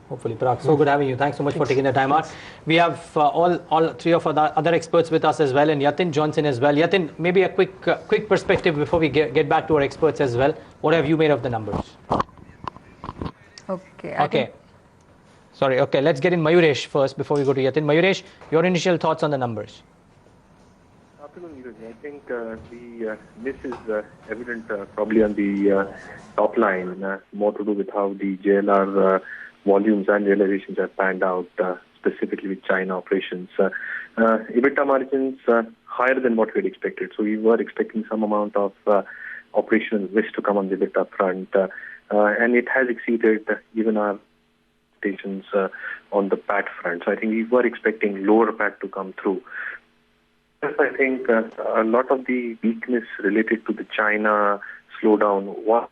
Hopefully, Parag. So good having you. Thanks so much for taking the time out. We have all three of our other experts with us as well, and Yatin Johnson as well. Yatin, maybe a quick perspective before we get back to our experts as well. What have you made of the numbers? Okay. Sorry. Okay, let's get in Mayuresh first before we go to Yatin. Mayuresh, your initial thoughts on the numbers? Afternoon, Neeraj. I think the miss is evident probably on the top line, more to do with how the JLR volumes and realizations have panned out, specifically with China operations. EBITDA margins higher than what we had expected. So we were expecting some amount of operational risk to come on the EBITDA front, and it has exceeded even our expectations on the PAT front. So I think we were expecting lower PAT to come through. I think a lot of the weakness related to the China slowdown was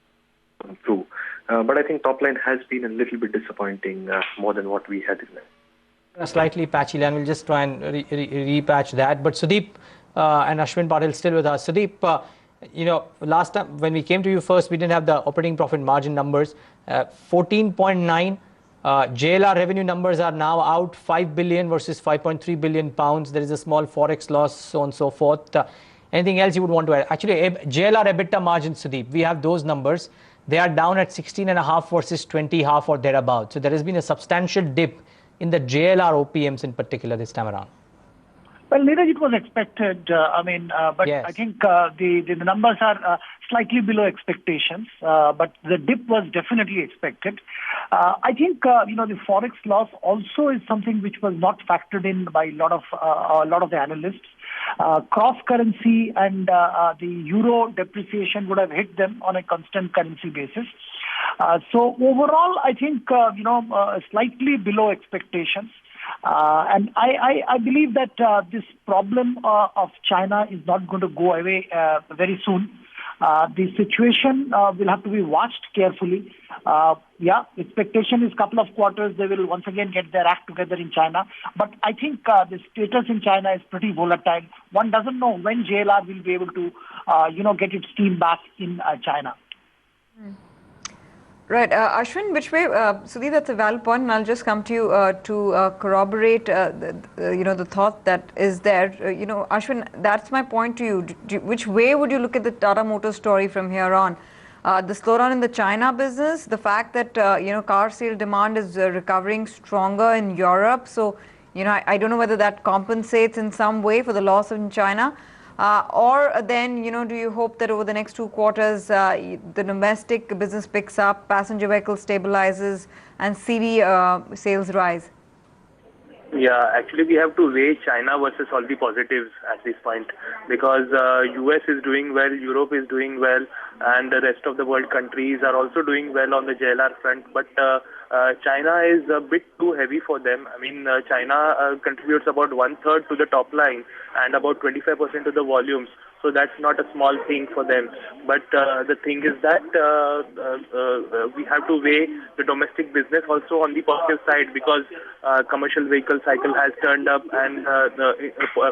come through. But I think top line has been a little bit disappointing, more than what we had in mind. A slightly patchy line. We'll just try and repatch that. But Sudeep and Ashwin Patil still with us. Sudeep, last time when we came to you first, we didn't have the operating profit margin numbers. 14.9. JLR revenue numbers are now out 5 billion versus 5.3 billion pounds. There is a small forex loss, so on and so forth. Anything else you would want to add? Actually, JLR EBITDA margin, Sudeep, we have those numbers. They are down at 16.5 versus 20.5 or thereabouts. So there has been a substantial dip in the JLR OPMs in particular this time around. Well, Neeraj, it was expected. But yes. I think the numbers are slightly below expectations. But the dip was definitely expected. I think the forex loss also is something which was not factored in by a lot of the analysts. Cross currency and the euro depreciation would have hit them on a constant currency basis. So overall, I think slightly below expectations. And I believe that this problem of China is not going to go away very soon. The situation will have to be watched carefully. Expectation is couple of quarters they will once again get their act together in China. But I think the status in China is pretty volatile. One doesn't know when JLR will be able to, get its steam back in China. Right, Ashwin, which way? Sudeep, that's a valid point, and I'll just come to you to corroborate, the thought that is there. Ashwin, that's my point to you. Which way would you look at the Tata Motors story from here on? The slowdown in the China business, the fact that car sale demand is recovering stronger in Europe. So, I don't know whether that compensates in some way for the loss in China. Or then, do you hope that over the next 2 quarters, the domestic business picks up, passenger vehicle stabilizes, and CV sales rise? Yeah, actually we have to weigh China versus all the positives at this point, because US is doing well, Europe is doing well, and the rest of the world countries are also doing well on the JLR front. But China is a bit too heavy for them. I mean, China contributes about 1/3 to the top line and about 25% to the volumes. So that's not a small thing for them. But the thing is that we have to weigh the domestic business also on the positive side, because commercial vehicle cycle has turned up and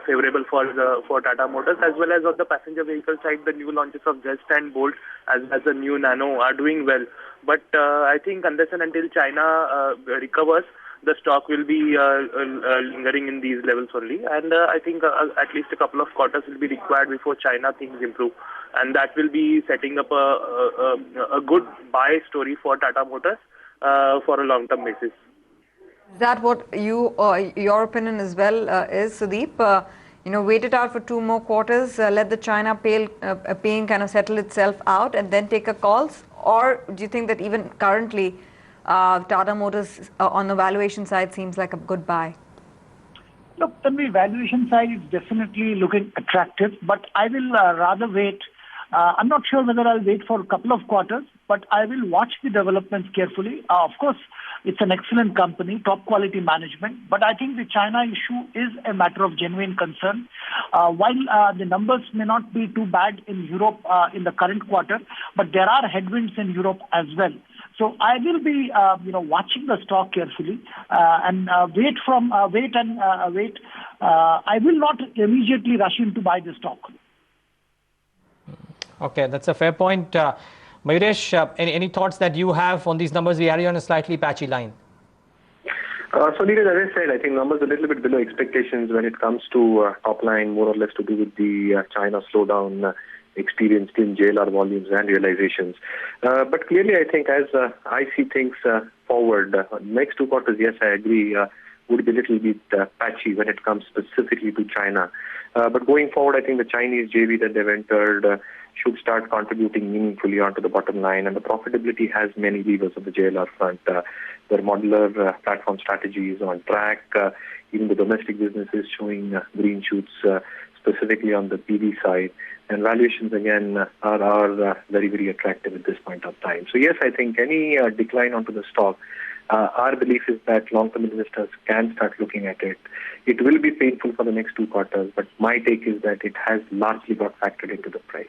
favorable for Tata Motors, as well as on the passenger vehicle side, the new launches of Zest and Bolt as well as the new Nano are doing well. But I think unless and until China recovers, the stock will be lingering in these levels only, and I think at least a couple of quarters will be required before China things improve, and that will be setting up a good buy story for Tata Motors for a long-term basis. Is that what your opinion as well is, Sudeep? Wait it out for 2 more quarters, let the China pain kind of settle itself out, and then take a calls? Or do you think that even currently, Tata Motors on the valuation side seems like a good buy? Look, on the valuation side, it's definitely looking attractive, but I will rather wait. I'm not sure whether I'll wait for a couple of quarters, but I will watch the developments carefully. Of course, it's an excellent company, top quality management, but I think the China issue is a matter of genuine concern. While the numbers may not be too bad in Europe in the current quarter, but there are headwinds in Europe as well. So I will be, watching the stock carefully and wait. I will not immediately rush in to buy the stock. Okay, that's a fair point. Mayuresh, any thoughts that you have on these numbers? We are on a slightly patchy line. So, Neeraj, as I said, I think numbers are a little bit below expectations when it comes to top line, more or less to do with the China slowdown experienced in JLR volumes and realizations. But clearly, I think as I see things forward, next 2 quarters, yes, I agree, would be a little bit patchy when it comes specifically to China. But going forward, I think the Chinese JV that they've entered should start contributing meaningfully onto the bottom line. And the profitability has many levers on the JLR front. Their modular platform strategy is on track. Even the domestic business is showing green shoots, specifically on the PV side. And valuations, again, are very, very attractive at this point of time. So, yes, I think any decline onto the stock, our belief is that long-term investors can start looking at it. It will be painful for the next 2 quarters, but my take is that it has largely got factored into the price.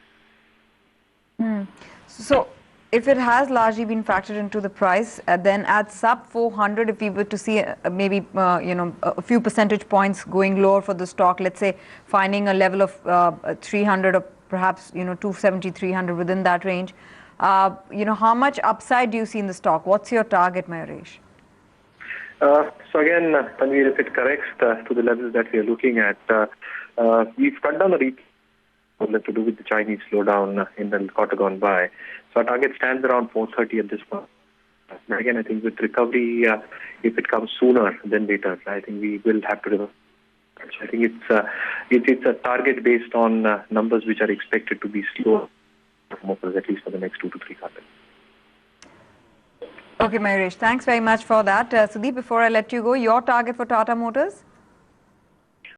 So, if it has largely been factored into the price, then at sub 400, if we were to see maybe a few percentage points going lower for the stock, let's say finding a level of 300 or perhaps 270, 300 within that range, how much upside do you see in the stock? What's your target, Mayuresh? So again, Tanvir, if it corrects to the levels that we are looking at, we've cut down the to do with the Chinese slowdown in the quarter gone by. So our target stands around 430 at this point. But again, I think with recovery, if it comes sooner than later, I think we will have to reverse. I think it's a target based on numbers which are expected to be slow, at least for the next 2 to 3 quarters. Okay, Mayuresh, thanks very much for that. Sudeep, before I let you go, your target for Tata Motors?